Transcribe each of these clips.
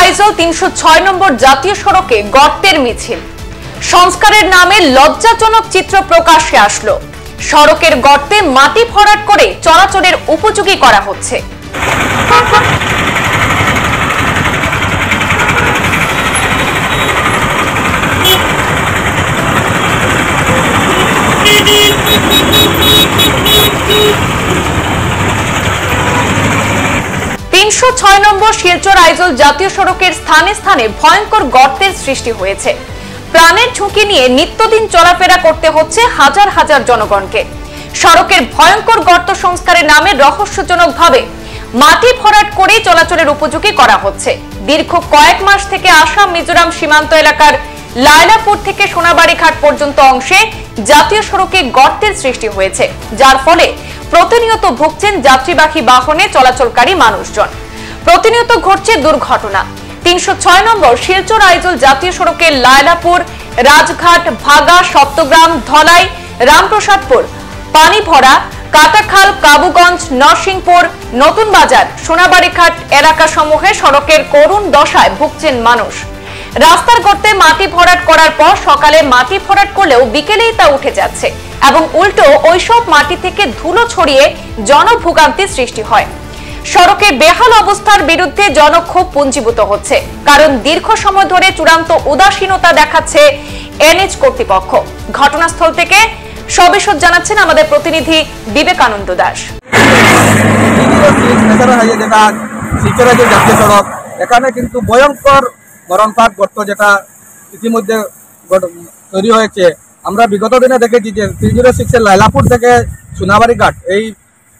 আইজল ৩০৬ নম্বর জাতীয় সড়কে গর্তের মিছিল। সংস্কারের নামে লজ্জাজনক চিত্র প্রকাশ্যে আসলো। সড়কের গর্তে মাটি ভরাট করে চলাচলের উপযোগী করা হচ্ছে। নম্বর শিলচর আইজল জাতীয় সড়কের স্থানে স্থানে ভয়ঙ্কর গর্তের সৃষ্টি হয়েছে। প্রাণের ঝুঁকি নিয়ে নিত্যদিন চলাফেরা করতে হচ্ছে হাজার হাজার জনগণকে। সড়কের ভয়ঙ্কর গর্ত সংস্কারের নামে রহস্যজনকভাবে মাটি ভরাট করে চলাচলের উপযোগী করা হচ্ছে। দীর্ঘ কয়েক মাস থেকে আসাম মিজোরাম সীমান্ত এলাকার লায়লাপুর থেকে সোনাবাড়ি ঘাট পর্যন্ত অংশে জাতীয় সড়কে গর্তের সৃষ্টি হয়েছে, যার ফলে প্রতিনিয়ত ভুগছেন যাত্রীবাহী বাহনে চলাচলকারী মানুষজন। প্রতিনিয়ত ঘটছে দুর্ঘটনা। ৩০৬ নম্বর শিলচর আইজল জাতীয় সড়কের লায়লাপুর, রাজঘাট, ভাগা, সপ্তগ্রাম, ধলাই, রামপ্রসাদপুর, পানিভরা, কাটাখাল, কাবুগঞ্জ, নরসিংপুর, নতুন বাজার, সোনাবাড়ি ঘাট এলাকা সমূহে সড়কের করুণ দশায় ভুগছেন মানুষ। রাস্তার গর্তে মাটি ভরাট করার পর সকালে মাটি ভরাট করলেও বিকেলেই তা উঠে যাচ্ছে এবং উল্টো ওইসব মাটি থেকে ধুলো ছড়িয়ে জনভোগান্তির সৃষ্টি হয়। সড়কের বেহাল অবস্থার বিরুদ্ধে জনক্ষোভ পুঞ্জীভূত হচ্ছে, কারণ দীর্ঘ সময় ধরে চূড়ান্ত উদাসীনতা দেখাচ্ছে এনএইচ কর্তৃপক্ষ। ঘটনাস্থল থেকে সবিশদ জানাচ্ছেন আমাদের প্রতিনিধি বিবেকানন্দ দাস। এখানে কিন্তু ভয়ঙ্কর মরণফাঁদ গর্ত যেটা ইতিমধ্যে তৈরি হয়েছে। আমরা বিগত দিনে দেখেছি যে 306 এর লায়লাপুর থেকে সোনাবাড়ি ঘাট এই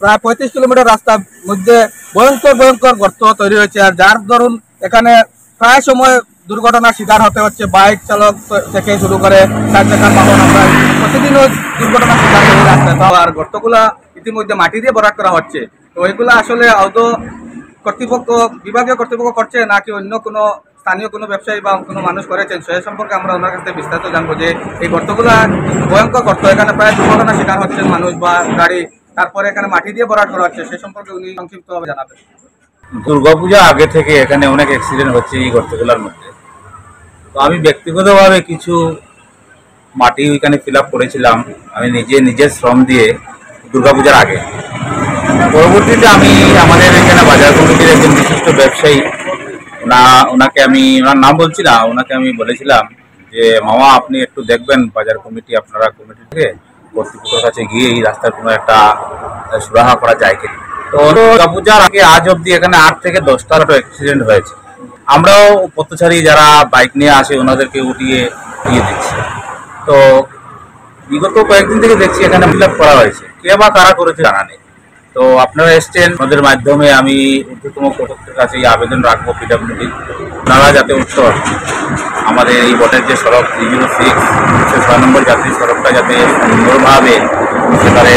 প্রায় 35 কিলোমিটার রাস্তার মধ্যে ভয়ঙ্কর গর্ত তৈরি হয়েছে, আর যার দরুন এখানে প্রায় সময় দুর্ঘটনার শিকার হতে হচ্ছে। বাইক চালক থেকে শুরু করে 4 চাকার বাহন, আমরা প্রতিদিনও দুর্ঘটনার শিকার হয়ে রাস্তায়। আর গর্তগুলা ইতিমধ্যে মাটি দিয়ে ভরাট করা হচ্ছে। তো এগুলা আসলে আদৌ কর্তৃপক্ষ, বিভাগীয় কর্তৃপক্ষ করছে নাকি অন্য কোনো স্থানীয় কোনো ব্যবসায়ী বা কোনো মানুষ করেছেন, সে সম্পর্কে আমরা ওনার কাছে বিস্তারিত জানবো। যে এই গর্তগুলা ভয়ঙ্কর গর্ত, এখানে প্রায় দুর্ঘটনার শিকার হচ্ছেন মানুষ বা গাড়ি, তারপরে এখানে মাটি দিয়ে ভরাট করা হচ্ছে, সে সম্পর্কে উনি সংক্ষিপ্তভাবে জানাবেন। দুর্গাপূজা আগে থেকে এখানে অনেক অ্যাক্সিডেন্ট হচ্ছে এই গর্তগুলোর মধ্যে। তো আমি ব্যক্তিগতভাবে কিছু মাটি ওইখানে ফিল আপ করেছিলাম আমি নিজের শ্রম দিয়ে দুর্গাপূজার আগে। পরবর্তীতে আমি আমাদের এখানে বাজার কমিটির একজন বিশিষ্ট ব্যবসায়ী, ওনাকে আমি, ওনার নাম বলছি না, ওনাকে আমি বলেছিলাম যে মামা আপনি একটু দেখবেন বাজার কমিটি, আপনারা কমিটি থেকে কর্তৃপক্ষের কাছে গিয়ে এই রাস্তার কোনো একটা সুরাহা করা যায় কিনা। তো দুর্গাপূজার আগে আজ অব্দি এখানে 8 থেকে 10টার অ্যাক্সিডেন্ট হয়েছে। আমরাও পথচারী যারা বাইক নিয়ে আসে ওনাদেরকে উঠিয়ে দিয়ে দিচ্ছি। তো বিগত কয়েকদিন থেকে দেখছি এখানে ফিল আপ করা হয়েছে, কে বা কারা করেছে জানা নেই। তো আপনারা এসছেন, ওদের মাধ্যমে আমি ঊর্ধ্বতম কর্তৃপক্ষের কাছে এই আবেদন রাখবো পিডব্লিউডি, আপনারা যাতে উত্তর আমাদের এই বটের যে সড়ক 306 6 নম্বর জাতীয় সড়কটা যাতে সুন্দরভাবে সেখানে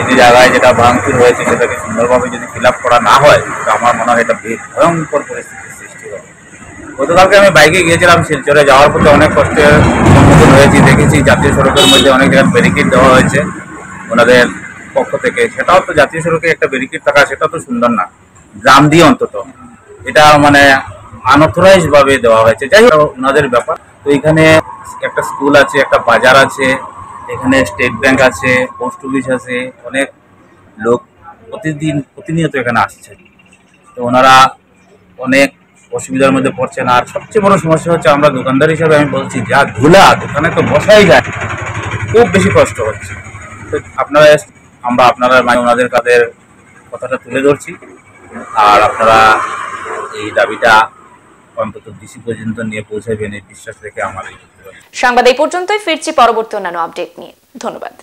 যে জায়গায় যেটা ভাঙচুর হয়েছে সেটাকে সুন্দরভাবে যদি ফিল আপ করা না হয়, তো আমার মনে হয় এটা ভয়ঙ্কর পরিস্থিতির সৃষ্টি হবে। গতকালকে আমি বাইকে গিয়েছিলাম শিলচরে, যাওয়ার পথে অনেক কষ্টের সম্মুখীন হয়েছি। দেখেছি জাতীয় সড়কের মধ্যে অনেক জায়গায় ব্যারিকেড দেওয়া হয়েছে ওনাদের পক্ষ থেকে। সেটাও তো জাতীয় সড়কে একটা ব্যারিকেড থাকা, সেটা তো সুন্দর না, গ্রাম দিয়ে অন্তত। এটা মানে আনঅথরাইজ ভাবে দেওয়া হয়েছে, যাই হোক ওনাদের ব্যাপার। তো এখানে একটা স্কুল আছে, একটা বাজার আছে, এখানে স্টেট ব্যাংক আছে, পোস্ট অফিস আছে, অনেক লোক প্রতিনিয়ত এখানে আসছে। তো ওনারা অনেক অসুবিধার মধ্যে পড়ছেন। আর সবচেয়ে বড় সমস্যা হচ্ছে, আমরা দোকানদার হিসাবে আমি বলছি, যা ধুলা দোকানে তো বসাই যায়, খুব বেশি কষ্ট হচ্ছে। তো আমরা আপনারা ওনাদের কাদের কথাটা তুলে ধরছি, আর আপনারা এই দাবিটা অন্তত ডিসি পর্যন্ত নিয়ে পৌঁছাবেন এই বিশ্বাস রেখে আমার এই সংবাদ এই পর্যন্তই। ফিরছি পরবর্তী অন্যান্য আপডেট নিয়ে। ধন্যবাদ।